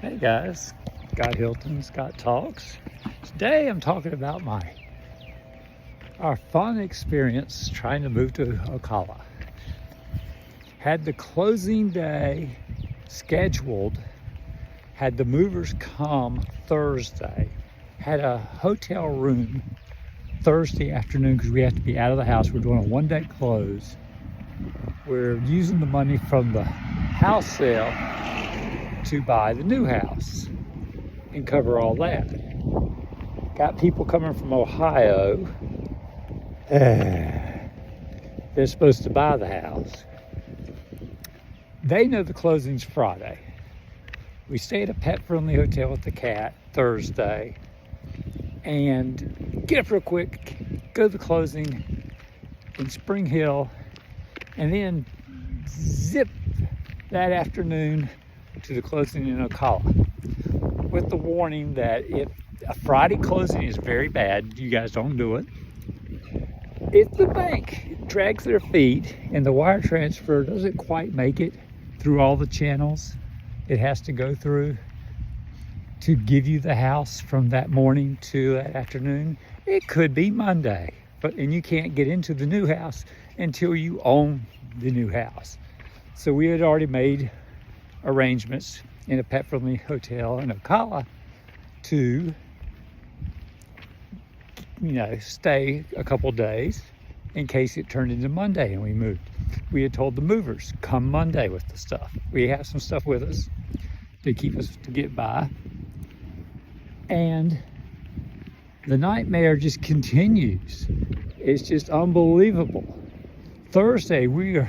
Hey guys, Scott Hylton, Scott Talks. Today I'm talking about our fun experience trying to move to Ocala. Had the closing day scheduled, had the movers come Thursday, had a hotel room Thursday afternoon because we have to be out of the house. We're doing a one-day close. We're using the money from the house sale to buy the new house and cover all that. Got people coming from Ohio. They're supposed to buy the house. They know the closing's Friday. We stay at a pet-friendly hotel with the cat Thursday and get up real quick, go to the closing in Spring Hill, and then zip that afternoon to the closing in Ocala, with the warning that if a Friday closing is very bad, you guys don't do it. If the bank drags their feet and the wire transfer doesn't quite make it through all the channels it has to go through to give you the house from that morning to that afternoon, it could be Monday, and you can't get into the new house until you own the new house. So we had already made arrangements in a pet-friendly hotel in Ocala to, stay a couple days in case it turned into Monday and we moved. We had told the movers, come Monday with the stuff. We have some stuff with us to keep us to get by. And the nightmare just continues. It's just unbelievable. Thursday, we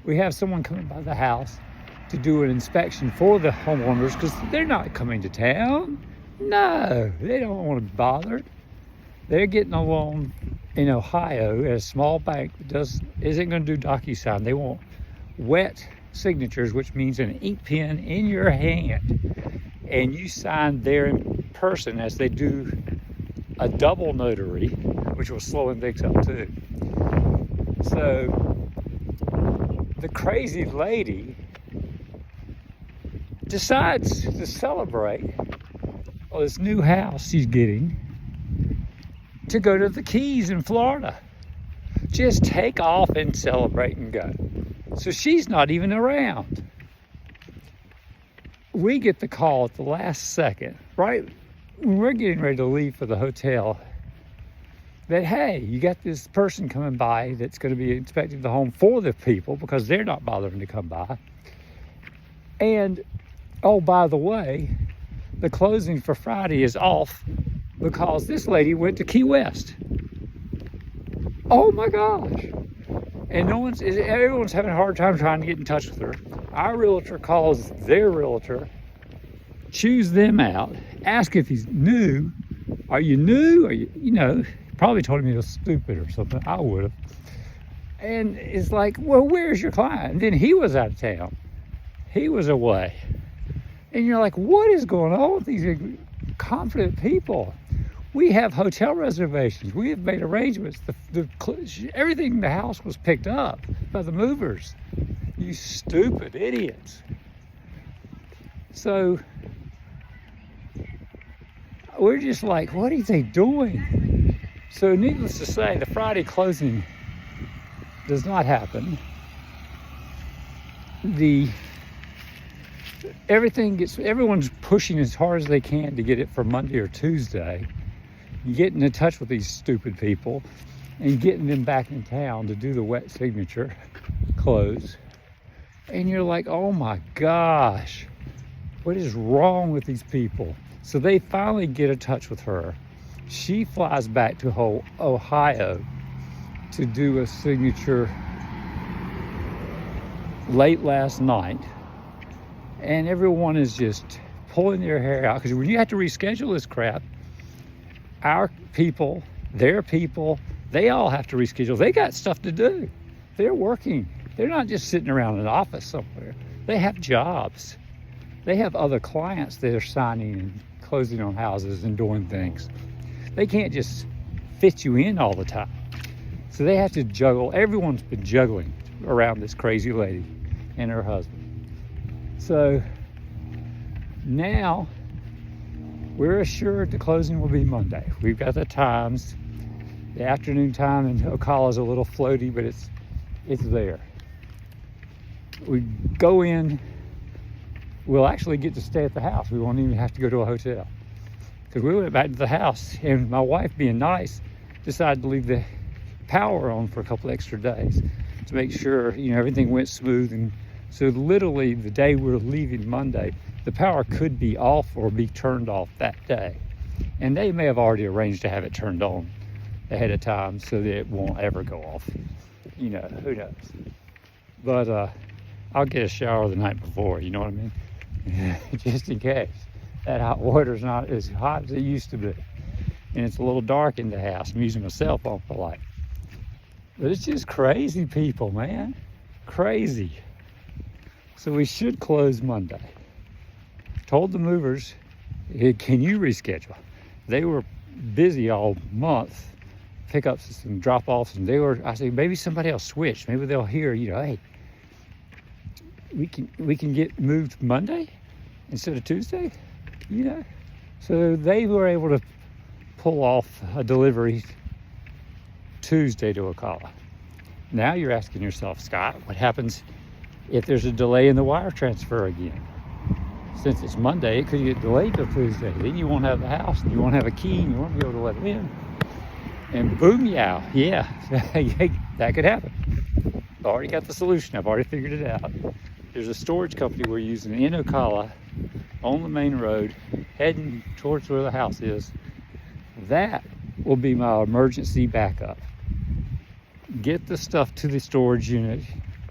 have someone coming by the house to do an inspection for the homeowners because they're not coming to town. No, they don't want to be bothered. They're getting a loan in Ohio at a small bank that isn't going to do DocuSign. They want wet signatures, which means an ink pen in your hand, and you sign there in person as they do a double notary, which was slowing things up too. So the crazy lady decides to celebrate this new house she's getting to go to the Keys in Florida. Just take off and celebrate and go. So she's not even around. We get the call at the last second, right when we're getting ready to leave for the hotel, that, hey, you got this person coming by that's going to be inspecting the home for the people because they're not bothering to come by. And, oh, by the way, the closing for Friday is off because this lady went to Key West. Oh my gosh. And everyone's having a hard time trying to get in touch with her. Our realtor calls their realtor, chews them out, ask if he's new. Are you new? Are you, probably told him he was stupid or something. I would have. And it's like, well, where's your client? And then he was out of town. He was away. And you're like, what is going on with these confident people? We have hotel reservations. We have made arrangements. Everything in the house was picked up by the movers. You stupid idiots. So we're just like, what are they doing? So needless to say, the Friday closing does not happen. Everyone's pushing as hard as they can to get it for Monday or Tuesday, getting in touch with these stupid people and getting them back in town to do the wet signature close. And you're like, oh my gosh, what is wrong with these people? So they finally get in touch with her. She flies back to Ohio to do a signature late last night. And everyone is just pulling their hair out because when you have to reschedule this crap, our people, their people, they all have to reschedule. They got stuff to do. They're working. They're not just sitting around an office somewhere. They have jobs. They have other clients that are signing and closing on houses and doing things. They can't just fit you in all the time. So they have to juggle. Everyone's been juggling around this crazy lady and her husband. So Now, we're assured the closing will be Monday. We've got the times. The afternoon time in Ocala's a little floaty, but it's there. We go in, we'll actually get to stay at the house. We won't even have to go to a hotel. Because we went back to the house, and my wife, being nice, decided to leave the power on for a couple extra days to make sure, everything went smooth. And so literally the day we're leaving Monday, the power could be off or be turned off that day. And they may have already arranged to have it turned on ahead of time so that it won't ever go off. Who knows? But I'll get a shower the night before, you know what I mean? Just in case. That hot water's not as hot as it used to be. And it's a little dark in the house. I'm using my cell phone for light. But it's just crazy people, man. Crazy. So we should close Monday. Told the movers, hey, can you reschedule? They were busy all month, pickups and drop-offs, and I said, maybe somebody else switched. Maybe they'll hear, hey, we can get moved Monday instead of Tuesday, So they were able to pull off a delivery Tuesday to Ocala. Now you're asking yourself, Scott, what happens if there's a delay in the wire transfer again? Since it's Monday, it could get delayed till Tuesday. Then you won't have the house, and you won't have a key, and you won't be able to let it in. And boom, yeah, that could happen. I already got the solution. I've already figured it out. There's a storage company we're using in Ocala on the main road, heading towards where the house is. That will be my emergency backup. Get the stuff to the storage unit,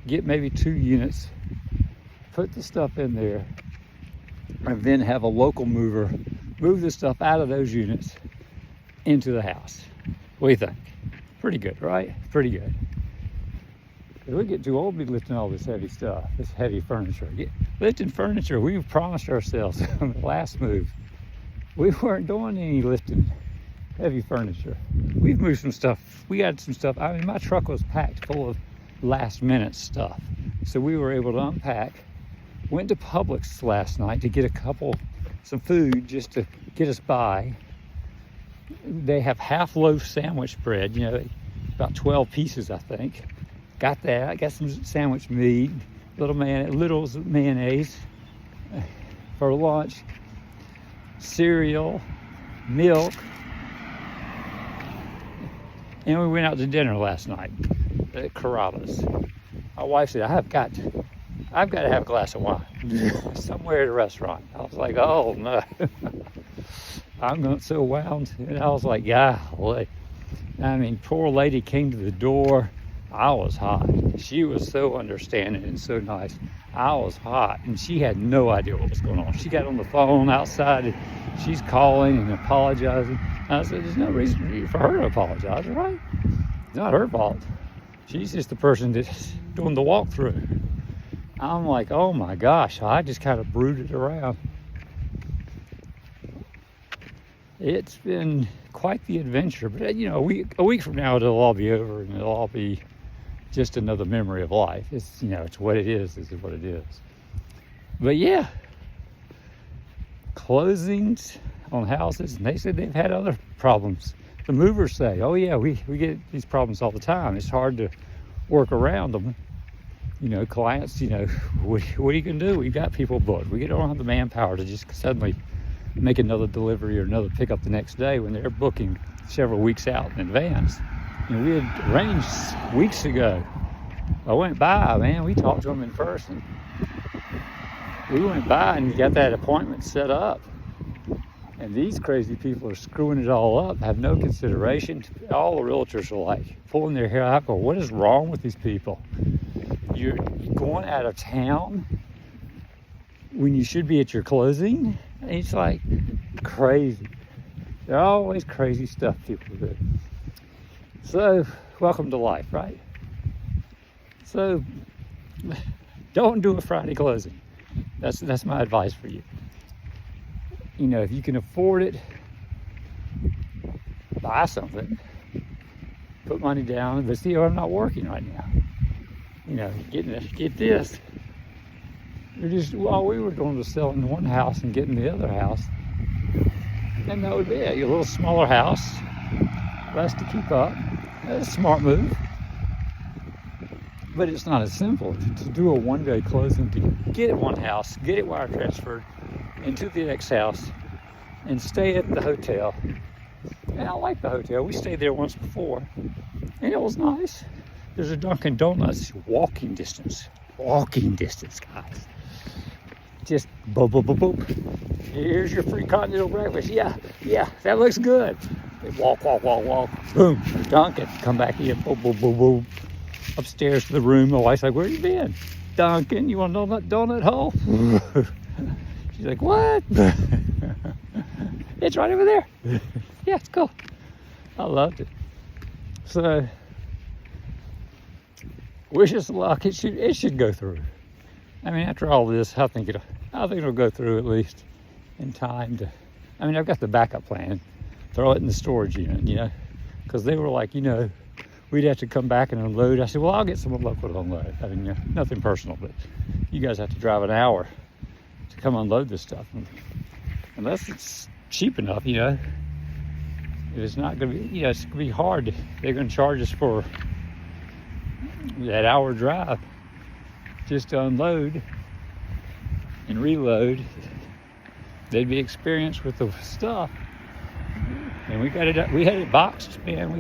get maybe 2 units, put the stuff in there, and then have a local mover move the stuff out of those units into the house. What do you think? Pretty good, right? Pretty good. We get too old to be lifting all this heavy stuff, this heavy furniture. Lifting furniture, we promised ourselves on the last move. We weren't doing any lifting heavy furniture. We've moved some stuff. We got some stuff. I mean, my truck was packed full of last minute stuff. So we were able to unpack. Went to Publix last night to get some food just to get us by. They have half loaf sandwich bread, about 12 pieces, I think. Got that. I got some sandwich meat, little mayonnaise for lunch, cereal, milk, and we went out to dinner last night at Carrabba's. My wife said, I've got to have a glass of wine somewhere at a restaurant. I was like, oh no. I'm not so wound. And I was like, golly. I mean, poor lady came to the door. I was hot. She was so understanding and so nice. I was hot, and she had no idea what was going on. She got on the phone outside, and she's calling and apologizing. And I said, there's no reason for her to apologize, right? It's not her fault. She's just the person that's doing the walkthrough. I'm like, oh my gosh, I just kind of brooded around. It's been quite the adventure, but a week from now it'll all be over, and it'll all be just another memory of life. It's it's what it is. This is what it is. But yeah, closings on houses, and they said they've had other problems. The movers say, oh yeah, we get these problems all the time. It's hard to work around them. Clients, what are you gonna do? We've got people booked. We don't have the manpower to just suddenly make another delivery or another pickup the next day when they're booking several weeks out in advance. And we had arranged weeks ago. I went by, man, we talked to them in person. We went by and got that appointment set up. And these crazy people are screwing it all up, have no consideration. All the realtors are like pulling their hair out, going, what is wrong with these people? You're going out of town when you should be at your closing? And it's like crazy. They're always crazy stuff people do. So, welcome to life, right? So, don't do a Friday closing. That's my advice for you. If you can afford it, buy something. Put money down. But see, I'm not working right now. Get this. All we were doing was selling one house and getting the other house. And that would be it. A little smaller house, less to keep up. That's a smart move. But it's not as simple to do a one-day closing to get one house, get it wire transferred into the next house, and stay at the hotel. And I like the hotel. We stayed there once before, and it was nice. There's a Dunkin' Donuts walking distance. Walking distance, guys. Just boop, boop, boop, boop. Here's your free continental breakfast. Yeah, that looks good. Walk. Boom, Dunkin'. Come back in. Boop, boop, boop, boop. Upstairs to the room. My wife's like, where you been? Dunkin', you want a donut hole? She's like, what? It's right over there. Yeah, it's cool. I loved it. So, wish us luck. It should go through. I mean, after all this, I think it'll go through at least in time to. I mean, I've got the backup plan. Throw it in the storage unit, because they were like, we'd have to come back and unload. I said, well, I'll get someone local to unload. I mean, nothing personal, but you guys have to drive an hour to come unload this stuff. Unless it's cheap enough, it's not going to be, it's going to be hard. They're going to charge us for that hour drive just to unload and reload. They'd be experienced with the stuff. And we had it boxed, man.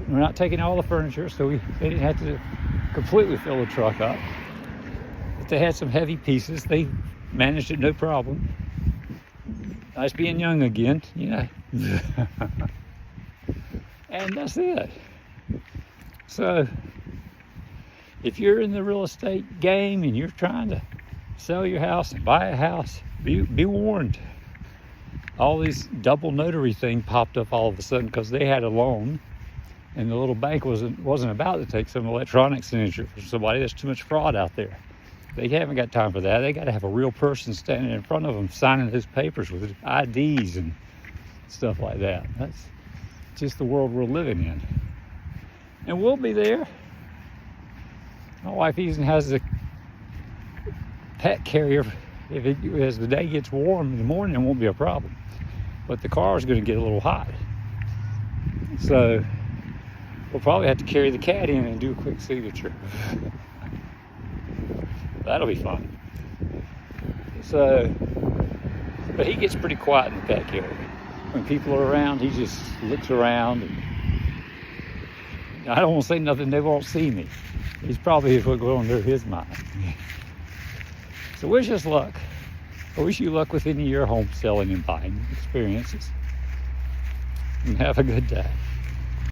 We're not taking all the furniture, so they didn't have to completely fill the truck up. But they had some heavy pieces. They managed it no problem. Nice being young again, And that's it. So, if you're in the real estate game and you're trying to sell your house and buy a house, be warned. All these double notary thing popped up all of a sudden because they had a loan. And the little bank wasn't about to take some electronic signature for somebody. There's too much fraud out there. They haven't got time for that. They got to have a real person standing in front of them signing those papers with IDs and stuff like that. That's just the world we're living in. And we'll be there. My wife even has a pet carrier. As the day gets warm in the morning, it won't be a problem. But the car is going to get a little hot. So we'll probably have to carry the cat in and do a quick signature. That'll be fun. So, but he gets pretty quiet in the pet carrier. When people are around, he just looks around. And I don't want to say nothing, they won't see me. He's probably what's going through his mind. So wish us luck. I wish you luck with any of your home selling and buying experiences. And have a good day.